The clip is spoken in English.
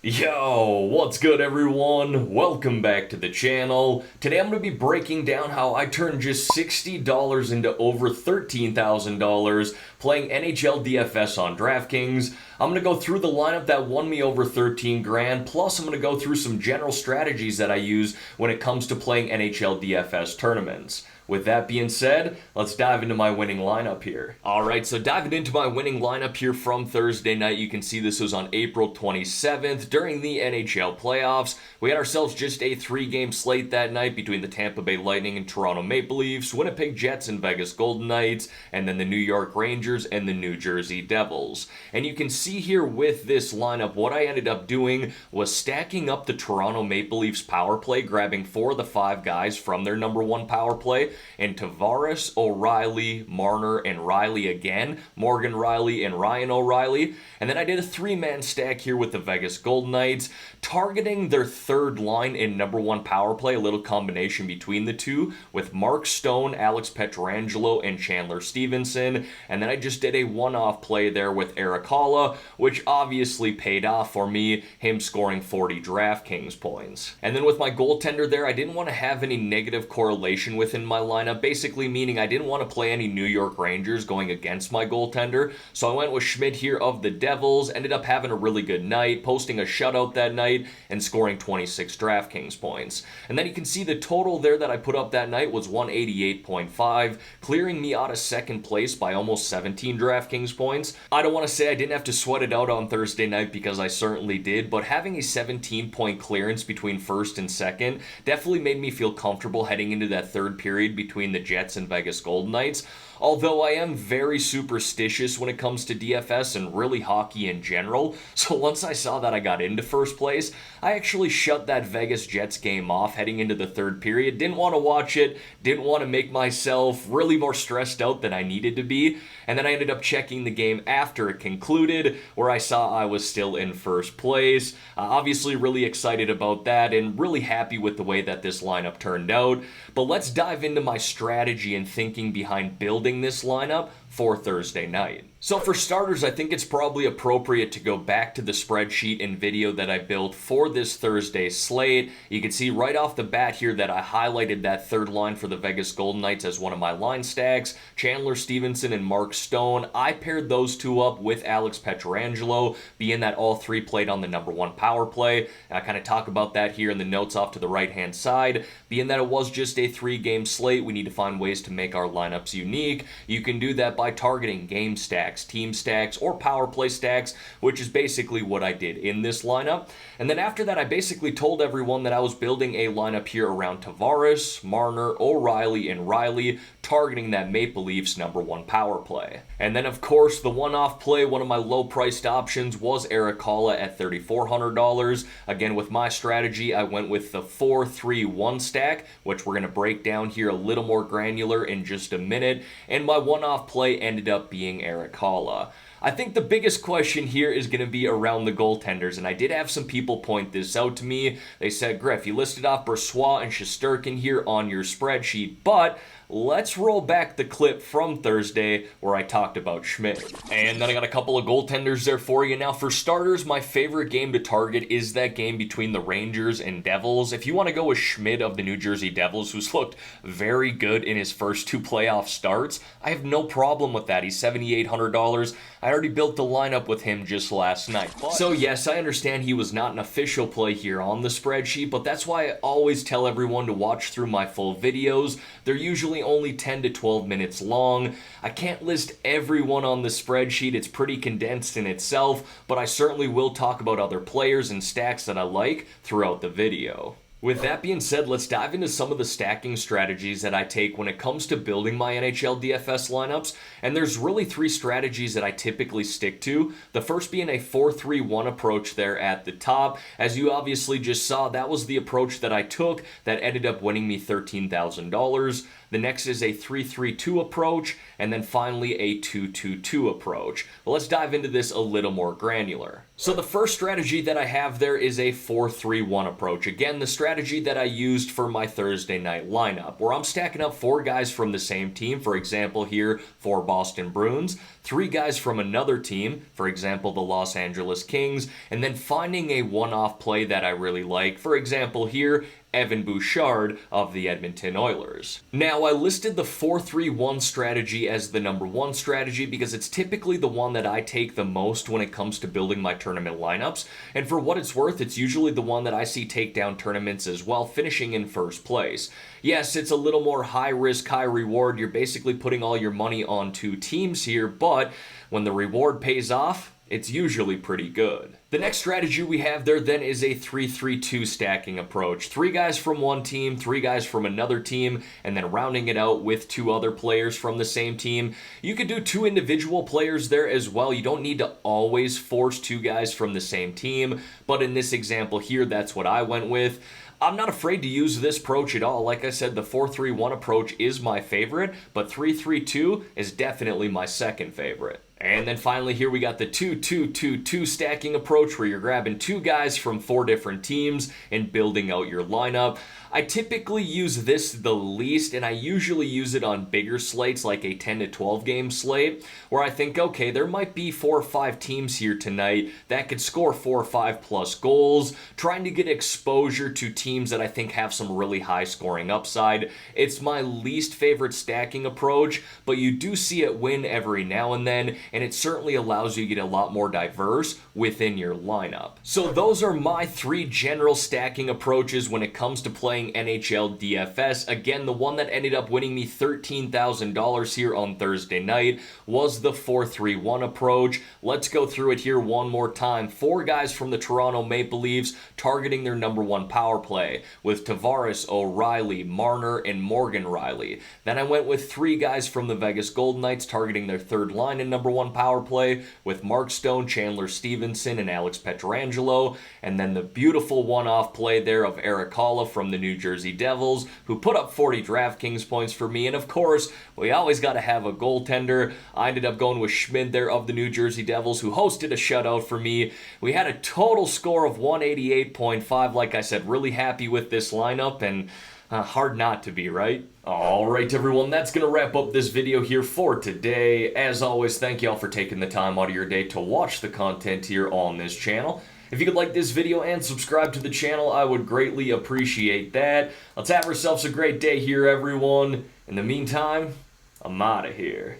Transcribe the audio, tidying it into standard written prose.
Yo, what's good everyone? Welcome back to the channel. Today I'm going to be breaking down how I turned just $60 into over $13,000 playing NHL DFS on DraftKings. I'm going to go through the lineup that won me over 13 grand, plus I'm going to go through some general strategies that I use when it comes to playing NHL DFS tournaments. With that being said, let's dive into my winning lineup here. Alright, so diving into my winning lineup here from Thursday night, you can see this was on April 27th during the NHL playoffs. We had ourselves just a 3-game slate that night between the Tampa Bay Lightning and Toronto Maple Leafs, Winnipeg Jets and Vegas Golden Knights, and then the New York Rangers and the New Jersey Devils. And you can see here with this lineup, what I ended up doing was stacking up the Toronto Maple Leafs power play, grabbing 4 of the 5 guys from their number 1 power play, and Tavares, O'Reilly, Marner, and Riley again, Morgan Riley and Ryan O'Reilly. And then I did a 3-man stack here with the Vegas Golden Knights, targeting their third line in number 1 power play, a little combination between the two, with Mark Stone, Alex Pietrangelo, and Chandler Stevenson. And then I just did a one-off play there with Eric Haula, which obviously paid off for me, him scoring 40 DraftKings points. And then with my goaltender there, I didn't want to have any negative correlation within my lineup, basically meaning I didn't want to play any New York Rangers going against my goaltender, so I went with Schmidt here of the Devils, ended up having a really good night, posting a shutout that night, and scoring 26 DraftKings points. And then you can see the total there that I put up that night was 188.5, clearing me out of second place by almost 17 DraftKings points. I don't want to say I didn't have to sweat it out on Thursday night, because I certainly did, but having a 17-point clearance between first and second definitely made me feel comfortable heading into that third period between the Jets and Vegas Golden Knights. Although I am very superstitious when it comes to DFS and really hockey in general, so once I saw that I got into first place, I actually shut that Vegas Jets game off heading into the third period. Didn't want to watch it, didn't want to make myself really more stressed out than I needed to be, and then I ended up checking the game after it concluded, where I saw I was still in first place. Obviously really excited about that and really happy with the way that this lineup turned out. But let's dive into my strategy and thinking behind building this lineup for Thursday night. So for starters, I think it's probably appropriate to go back to the spreadsheet and video that I built for this Thursday slate. You can see right off the bat here that I highlighted that third line for the Vegas Golden Knights as one of my line stacks. Chandler Stevenson and Mark Stone. I paired those two up with Alex Pietrangelo, being that all 3 played on the number 1 power play. And I kind of talk about that here in the notes off to the right-hand side. Being that it was just a 3-game slate, we need to find ways to make our lineups unique. You can do that by targeting game stacks, team stacks, or power play stacks, which is basically what I did in this lineup. And then after that, I basically told everyone that I was building a lineup here around Tavares, Marner, O'Reilly, and Riley, targeting that Maple Leafs number 1 power play. And then of course, the one-off play, one of my low-priced options, was Eric Haula at $3,400. Again, with my strategy, I went with the 4-3-1 stack, which we're going to break down here a little more granular in just a minute, and my one-off play ended up being Eric Haula. I think the biggest question here is going to be around the goaltenders, and I did have some people point this out to me. They said, Griff, you listed off Brossoit and Shesterkin here on your spreadsheet, but let's roll back the clip from Thursday where I talked about Schmidt. And then I got a couple of goaltenders there for you. Now, for starters, my favorite game to target is that game between the Rangers and Devils. If you want to go with Schmidt of the New Jersey Devils, who's looked very good in his first 2 playoff starts, I have no problem with that. He's $7,800. I already built the lineup with him just last night. So yes, I understand he was not an official play here on the spreadsheet, but that's why I always tell everyone to watch through my full videos. They're usually only 10 to 12 minutes long. I can't list everyone on the spreadsheet, it's pretty condensed in itself, but I certainly will talk about other players and stacks that I like throughout the video. With that being said, let's dive into some of the stacking strategies that I take when it comes to building my NHL DFS lineups, and there's really 3 strategies that I typically stick to. The first being a 4-3-1 approach there at the top. As you obviously just saw, that was the approach that I took that ended up winning me $13,000. The next is a 3-3-2 approach, and then finally a 2-2-2 approach. Well, let's dive into this a little more granular. So the first strategy that I have there is a 4-3-1 approach. Again, the strategy that I used for my Thursday night lineup, where I'm stacking up 4 guys from the same team, for example here, 4 Boston Bruins, 3 guys from another team, for example the Los Angeles Kings, and then finding a one-off play that I really like, for example here, Evan Bouchard of the Edmonton Oilers. Now, I listed the 4-3-1 strategy as the number 1 strategy because it's typically the one that I take the most when it comes to building my tournament lineups, and for what it's worth, it's usually the one that I see take down tournaments as well, finishing in first place. Yes, it's a little more high risk, high reward. You're basically putting all your money on 2 teams here, but when the reward pays off, it's usually pretty good. The next strategy we have there then is a 3-3-2 stacking approach. 3 guys from one team, 3 guys from another team, and then rounding it out with 2 other players from the same team. You could do 2 individual players there as well. You don't need to always force 2 guys from the same team, but in this example here, that's what I went with. I'm not afraid to use this approach at all. Like I said, the 4-3-1 approach is my favorite, but 3-3-2 is definitely my second favorite. And then finally here we got the 2-2-2-2 stacking approach, where you're grabbing 2 guys from 4 different teams and building out your lineup. I typically use this the least, and I usually use it on bigger slates like a 10 to 12 game slate, where I think, okay, there might be 4 or 5 teams here tonight that could score 4 or 5 plus goals, trying to get exposure to teams that I think have some really high scoring upside. It's my least favorite stacking approach, but you do see it win every now and then, and it certainly allows you to get a lot more diverse within your lineup. So those are my 3 general stacking approaches when it comes to playing NHL DFS. Again, the one that ended up winning me $13,000 here on Thursday night was the 4-3-1 approach. Let's go through it here one more time. 4 guys from the Toronto Maple Leafs targeting their number 1 power play with Tavares, O'Reilly, Marner, and Morgan Rielly. Then I went with 3 guys from the Vegas Golden Knights targeting their 3rd line in number 1 power play with Mark Stone, Chandler Stevenson, and Alex Pietrangelo. And then the beautiful one-off play there of Eric Holla from the New Jersey Devils, who put up 40 DraftKings points for me. And of course, we always got to have a goaltender. I ended up going with Schmid there of the New Jersey Devils, who hosted a shutout for me. We had a total score of 188.5. Like I said, really happy with this lineup, and hard not to be, right? Alright everyone, that's going to wrap up this video here for today. As always, thank y'all for taking the time out of your day to watch the content here on this channel. If you could like this video and subscribe to the channel, I would greatly appreciate that. Let's have ourselves a great day here, everyone. In the meantime, I'm out of here.